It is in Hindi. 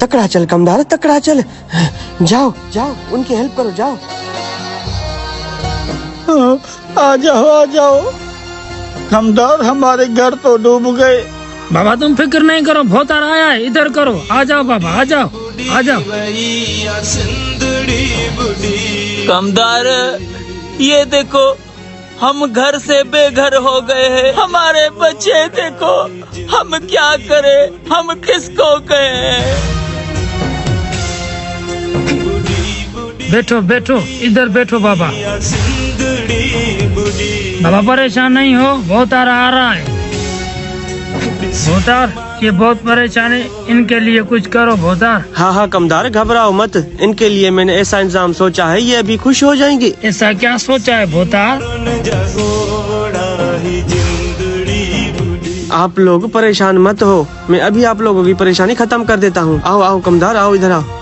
तकड़ा चल कमदार, तकड़ा चल। जाओ जाओ, उनकी हेल्प करो, जाओ। आ जाओ कमदार, हमारे घर तो डूब गए। बाबा तुम फिक्र नहीं करो, बहुत आया है, इधर करो। आ जाओ बाबा, आ जाओ आ जाओ। कमदार ये देखो, हम घर से बेघर हो गए हैं। हमारे बच्चे देखो, हम क्या करें, हम किसको कहें। बैठो बैठो, इधर बैठो बाबा। बाबा परेशान नहीं हो, बहुत आ रहा है। भोतार ये बहुत परेशान है, इनके लिए कुछ करो भोतार। हाँ हाँ कमदार, घबराओ मत, इनके लिए मैंने ऐसा इंतजाम सोचा है, ये अभी खुश हो जाएंगे। ऐसा क्या सोचा है भोतार? आप लोग परेशान मत हो, मैं अभी आप लोगों की परेशानी खत्म कर देता हूँ। आओ आओ कमदार, आओ इधर आओ।